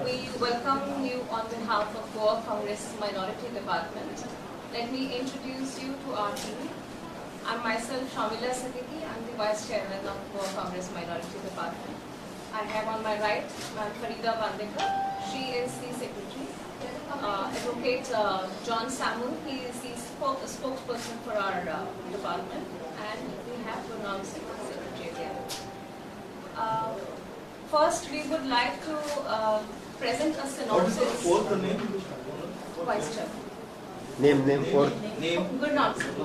We welcome you on behalf of Goa Congress Minority Department. Let me introduce you to our team. I'm myself Shamila Siddiqui. I'm the Vice Chairman of Goa Congress Minority Department. I have on my right Ms. Farida Bandekar. She is the Secretary. Advocate John Samuel. He is the spokesperson for our department. And we have Gurnam Singh, Secretary. First, we would like to present a synopsis. What's the name? Vice Chair. Name for Name. Gurnam Singh.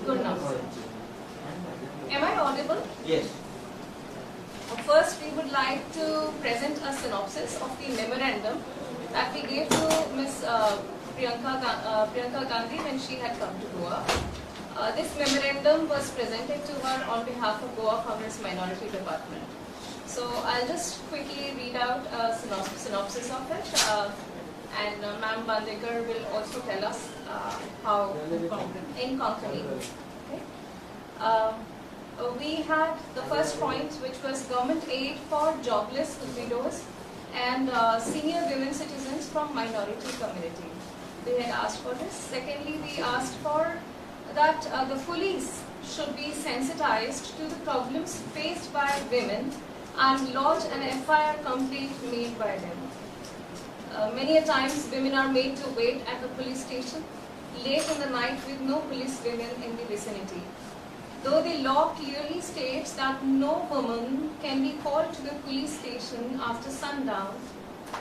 Gurnam Singh. Am I audible? Yes. First, we would like to present a synopsis of the memorandum that we gave to Ms. Priyanka Gandhi when she had come to Goa. This memorandum was presented to her on behalf of Goa Congress Minority Department. So I'll just quickly read out a synopsis of it, and Ma'am Bandekar will also tell us how in Konkani. Okay. We had the first point, which was government aid for jobless widows and senior women citizens from minority community. They had asked for this. Secondly, we asked for that the police should be sensitized to the problems faced by women and lodge an FIR complaint made by them. Many a times women are made to wait at the police station late in the night with no police women in the vicinity. Though the law clearly states that no woman can be called to the police station after sundown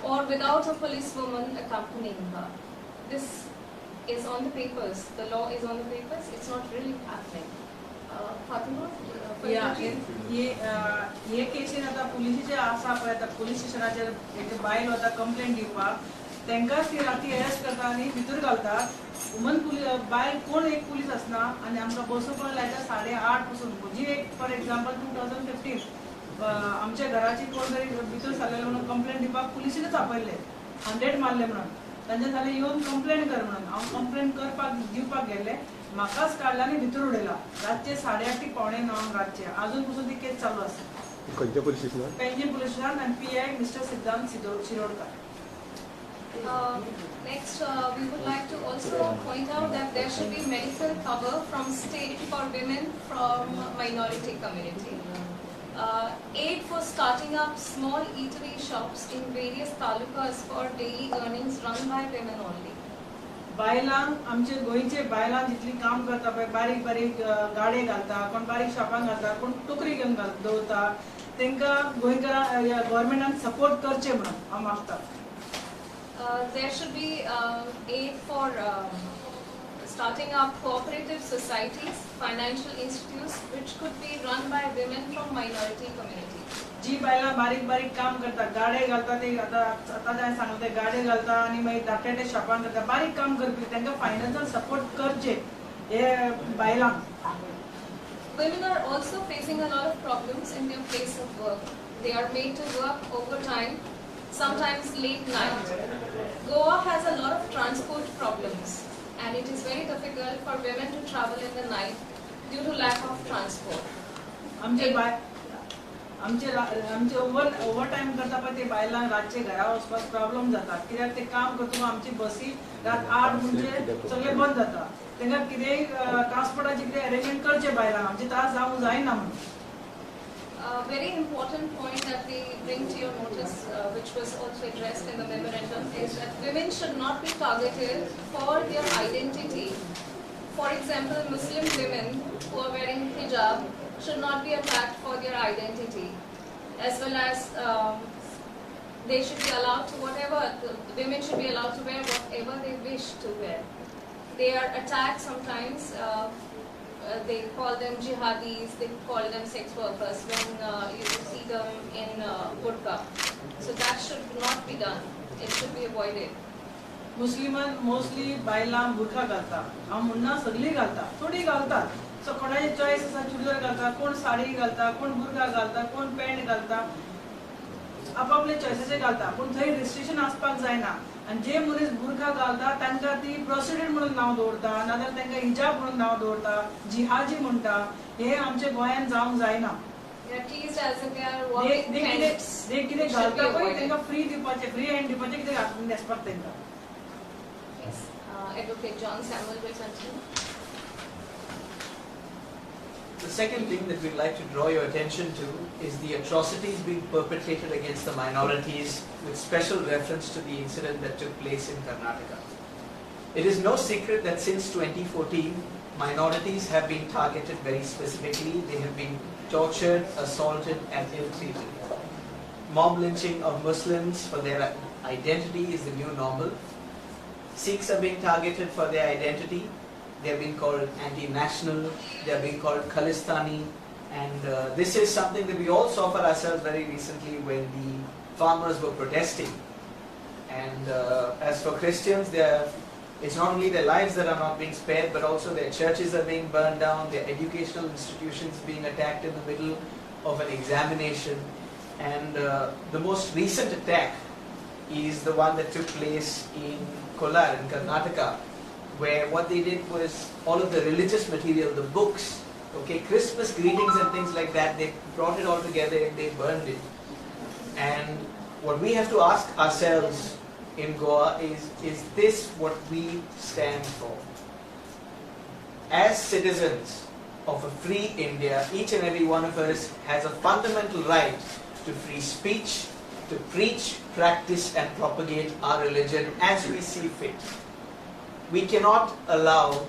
or without a policewoman accompanying her. This is on the papers. The law is on the papers. It's not really happening. Fatima? ये casein आता पुलिसचे आसा पळय आता police स्टेशनाचेर एक बायल वता complaint दिवपाक तांकां ती राती अरेस्ट करता आनी भितर घालतात वुमन पुलीस बायल कोण एक पुलीस आसना आनी आमकां बसोवपाक लायता 8:30 पासून जी एक फॉर एग्जांपल 2015 आमच्या घराची कोण तरी भितर सरलेलो म्हणून कंप्लेंट दिवपाक पुलिसीनच आपयले 100 मारले म्हणून तांचे जाले येवन कंप्लेंट कर म्हणून हांव कंप्लेंट करपाक दिवपाक गेले म्हाकाच काडला आनी भितर उडयला रातचे 8:30 पावणे 9 रातचे अजून पासून ती केस चालू आसा खंयच्या पुलीस स्टेशनार पेंजी पुलीस स्टेशन आनी पीआय मिस्टर सिद्धांत Shirodkar. Next, we would like to also point out that there should be medical cover from state for women from minority community. Aid for starting up small eatery shops in various talukas for daily earnings run by women only. बायलांक आमचे गोंयचे बायलां जितली काम करता पळय बारीक बारीक गाडे घालता कोण बारीक शॉपां घालता कोण टोकरी घेवन दवरता तांकां गोंयकारां गव्हर्मेंटान सपोर्ट करचे म्हणून हांव मागता. There should be aid for starting up cooperative societies, financial institutes which could be run by women from minority community. जी बायलां बारीक बारीक काम करता गाडे घालता ते आतां हांवें सांगलें ते गाडे घालता आनी मागीर धाकटे शॉपां करता बारीक काम करपी तांकां फायनान्शियल सपोर्ट करचे हे बायलांक. Women are also facing a lot of problems in their place of work. They are made to work overtime, sometimes late night. Goa has a lot of transport problems and it is very difficult for women to travel in the night due to lack of transport. आमचे over time करता पळय ते बायलां रातचे घरा वचपाक problem जाता कित्याक ते काम करता आमची बसी रात 8 म्हणजे सगळे बंद जाता तांकां कितेंय ट्रान्सपोर्टाचे कितें अरेंजमेंट करचे बायलांक आमचे त्रास जावंक जायना म्हणून. Very important point that we bring to your notice, which was also addressed in the memorandum, is that women should not be targeted for their identity. For example, Muslim women who are wearing hijab should not be attacked for their identity, as well as they should be allowed to women should be allowed to wear whatever they wish to wear. They are attacked sometimes. They call them jihadis, they call them sex workers when you see them in burqa. So that should not be done. It should be avoided. मुस्लिमान mostly बायलां बुरखा घालता हांव म्हणना सगळीं घालता थोडी घालतात सो कोणाची चॉयस आसा चुडीदार घालता कोण साडी घालता कोण बुरखा घालता कोण पॅन्ट घालता आपापले चॉयसीचे घालता पूण थंय रिस्ट्रिक्शन आसपाक जायना आनी जे मनीस बुरखा घालता तांकां ती प्रोस्टिट्यूट म्हणून नांव दवरता नाजाल्यार तांकां हिजाब म्हणून नांव दवरता जिहाजी म्हणटा हे आमच्या गोंयांत जावंक जायना. They are teased as if they are walking tents. they कितें It should be घालता पळय avoided. तांकां फ्री दिवपाचें, फ्री हँड दिवपाचें, कितें घालून न्हेसपाक तांकां. Yes. Advocate John Samuel will continue. The second thing that we'd like to draw your attention to is the atrocities being perpetrated against the minorities, with special reference to the incident that took place in Karnataka. It is no secret that since 2014, minorities have been targeted very specifically. They have been tortured, assaulted and ill-treated. Mob lynching of Muslims for their identity is the new normal. Sikhs are being targeted for their identity. They are being called anti-national, they are being called Khalistani, and this is something that we all saw for ourselves very recently when the farmers were protesting. And as for Christians, it's not only their lives that are not being spared, but also their churches are being burned down, their educational institutions being attacked in the middle of an examination. And the most recent attack is the one that took place in Kolar in Karnataka, where what they did was all of the religious material, the books, okay, Christmas greetings and things like that, they brought it all together and they burned it. And what we have to ask ourselves in Goa is this what we stand for? As citizens of a free India, each and every one of us has a fundamental right to free speech, to preach, practice and propagate our religion as we see fit. We cannot allow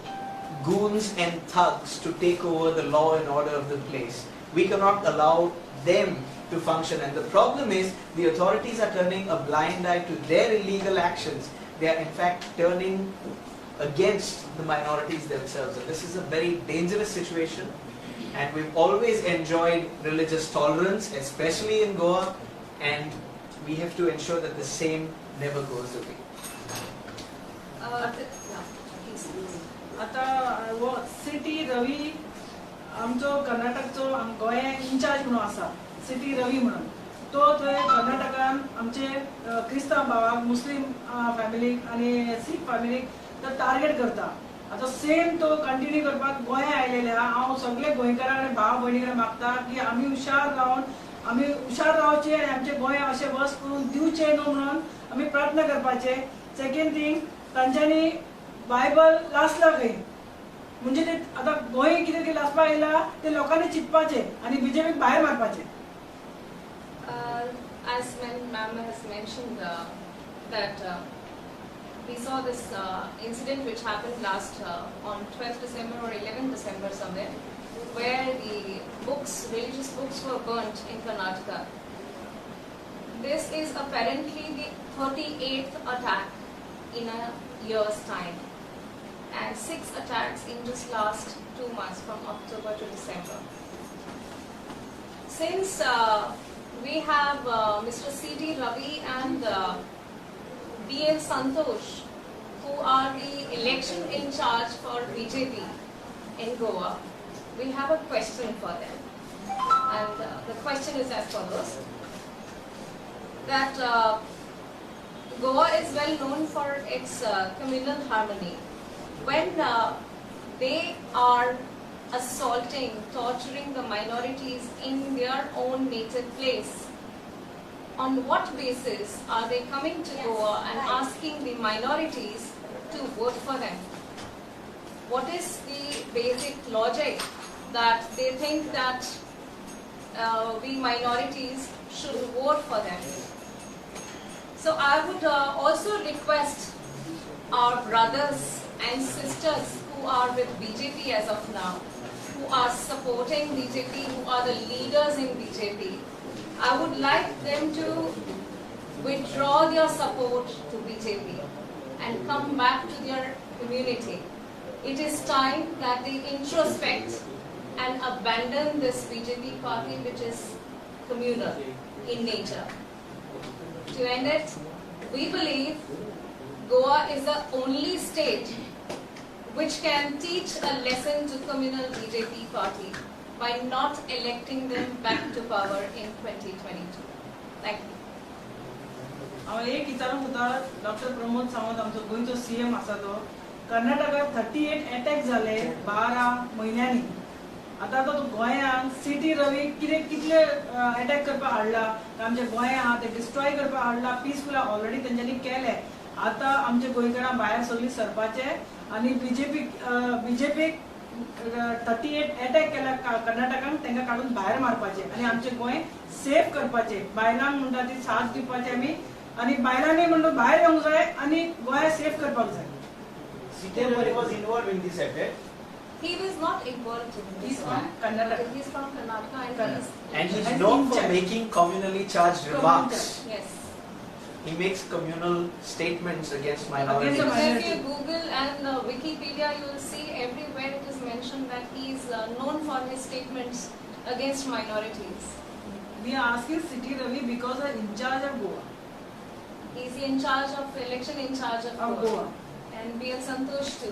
goons and thugs to take over the law and order of the place. We cannot allow them to function. And the problem is the authorities are turning a blind eye to their illegal actions. They are in fact turning against the minorities themselves. And this is a very dangerous situation. And we've always enjoyed religious tolerance, especially in Goa. And we have to ensure that the same never goes away. आता वो city रवी आमचो कर्नाटकचो गोंयांत in charge म्हणून आसा, city रवी म्हणून. तो थंय कर्नाटकान आमचे क्रिस्तांव भावाक, मुस्लिम फॅमिलीक आनी सीख फॅमिलीक तो टार्गेट करता. आतां सेम तो कंटिन्यू करपाक गोंया आयलेल्या हांव सगळे गोंयकारांक आनी भाव भयणी कडेन मागता की आमी हुशार रावन आमी हुशार रावचे आनी आमचे गोंय अशें वस करून दिवचें न्हू म्हणून आमी प्रयत्न करपाचे. सेकंड थिंग, तांच्यांनी बायबल लासला खंय, म्हणजे ते आतां गोंय कितें कितें लासपाक येयला ते लोकांनी चिंतपाचें आनी बीजेपीक भायर मारपाचें. As ma'am has mentioned that we saw this incident which happened last on 12th December or 11th December somewhere, where the books, religious books were burnt in Karnataka. This is apparently the 38th attack in a year's time, and 6 attacks in just last 2 months from October to December. Since we have Mr. C.T. Ravi and B.L. Santosh, who are the election in charge for BJP in Goa, we have a question for them. And the question is as follows: that Goa is well known for its communal harmony. When they are assaulting, torturing the minorities in their own native place, on what basis are they coming to Goa and asking the minorities to vote for them? What is the basic logic that they think that we minorities should vote for them? So I would also request our brothers and sisters who are with BJP as of now, who are supporting BJP, who are the leaders in BJP, I would like them to withdraw their support to BJP and come back to their community. It is time that they introspect and abandon this BJP party which is communal in nature. To end it, we believe Goa is the only state which can teach a lesson to communal BJP party by not electing them back to power in 2022. Thank you. हांव एक विचारूंक सोदता, doctor Pramod Sawant आमचो गोंयचो CM आसा तो, कर्नाटकात 38 attack जाले 12 म्हयन्यांनी आतां तो गोंयांत सिटी रवी कितले अटॅक करपाक हाडला आमचे गोंय आहा ते डिस्ट्रॉय करपाक हाडला पीसफुल ऑलरेडी तेंच्यांनी केले आतां आमचे गोंयकारां भायर सगळीं सरपाचे आनी बीजेपीक 38 अटॅक केला कर्नाटकान तांकां काडून भायर मारपाचे आनी आमचे गोंय सेफ करपाचे बायलांक म्हणटा ती साथ दिवपाची आमी आनी बायलांनी म्हणून भायर येवंक जाय आनी गोंय सेफ करपाक जाय. Sita Ravi was involved in this attack. He was not involved in this He's from one. Karnataka. He's from Karnataka and Karnataka. And he's And known in for charge. making communally charged remarks. yes. He makes communal statements against Against minorities. the So if minority. you Google and Wikipedia, you will see everywhere it is mentioned that he is known for his statements against minorities. We are asking City Ravi because they are in charge of Goa. He is in charge of election in charge of Of Goa. Goa. And B.L. Santosh too.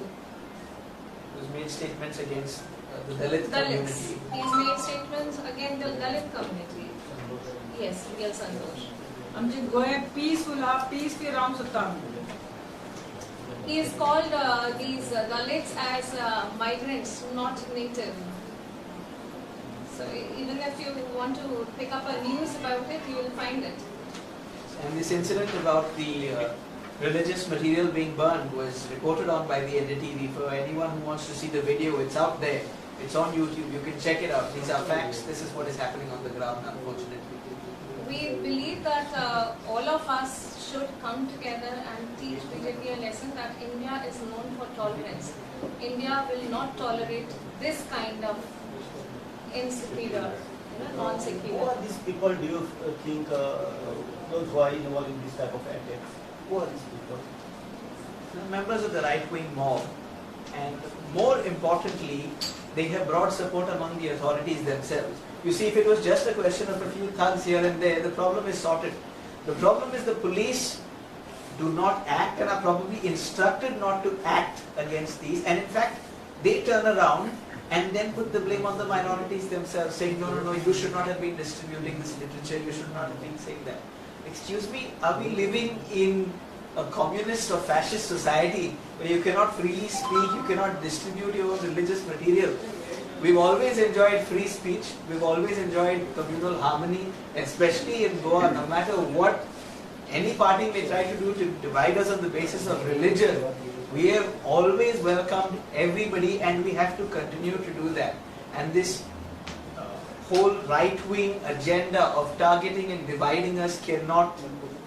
Who's made statements against the Dalit Dalits. community. He's made statements against the Dalit community. Yes, B.L. Santosh. आमचे Goa peaceful हा piece free रावंक सोदता आमी. He has called these Dalits as migrants, not native. So even if you want to pick up a news about it, you will find it. And this incident about the religious material being burned was reported on by the NDTV. For anyone who wants to see the video, it's out there. It's on YouTube. You can check it out. These are facts. This is what is happening on the ground, unfortunately. We believe that all of us should come together and teach BJP a lesson that India is known for tolerance. India will not tolerate this kind of insecure, Who non-secure. are these people? Do you think those who are involved in this type of attacks? Who are these people? Members of the right-wing mob, and more importantly, they have broad support among the authorities themselves. You see, if it was just a question of a few thugs here and there, the problem is sorted. The problem is the police do not act and are probably instructed not to act against these, and in fact, they turn around and then put the blame on the minorities themselves, saying, no, you should not have been distributing this literature, you should not have been saying that. Excuse me, are we living in a communist or fascist society where you cannot freely speak, you cannot distribute your own religious material? We've always enjoyed free speech, we've always enjoyed communal harmony, especially in Goa, no matter what any party may try to do to divide us on the basis of religion. We have always welcomed everybody and we have to continue to do that. And this whole right-wing agenda of targeting and dividing us cannot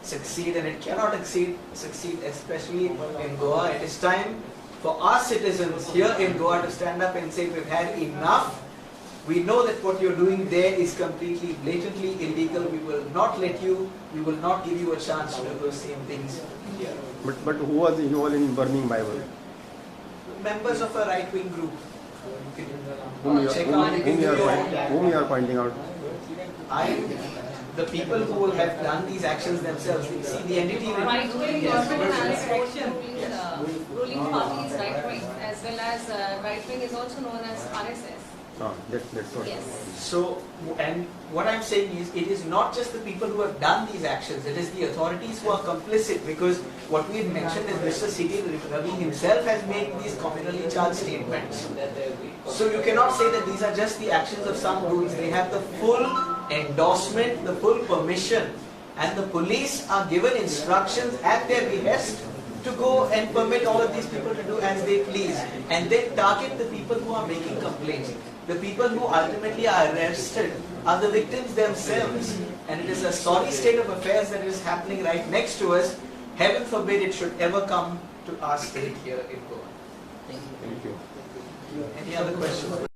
succeed, and it cannot succeed especially in Goa. It is time for our citizens here in Goa to stand up and say we've had enough. We know that what you're doing there is completely blatantly illegal. We will not let you, we will not give you a chance to do those same things here. But who was involved in burning Bible? Members of a right-wing group. Whom you Check are, out, you can do your own. whom you are pointing out? The people who will have done these actions themselves. See, the NDTV. Right-wing Yes. government has Action. ruling party is right-wing, as well as right-wing is also known as RSS. That's what. Yes. So, and what I'm saying is, it is not just the people who have done these actions, it is the authorities who are complicit, because what we had mentioned is Mr. City Ravi himself has made these communally charged statements. So you cannot say that these are just the actions of some groups. They have the full endorsement, the full permission, and the police are given instructions at their behest to go and permit all of these people to do as they please, and then target the people who are making complaints. The people who ultimately are arrested are the victims themselves, and it is a sorry state of affairs that is happening right next to us. Heaven forbid it should ever come to our state here in Goa. Thank you. Any other questions?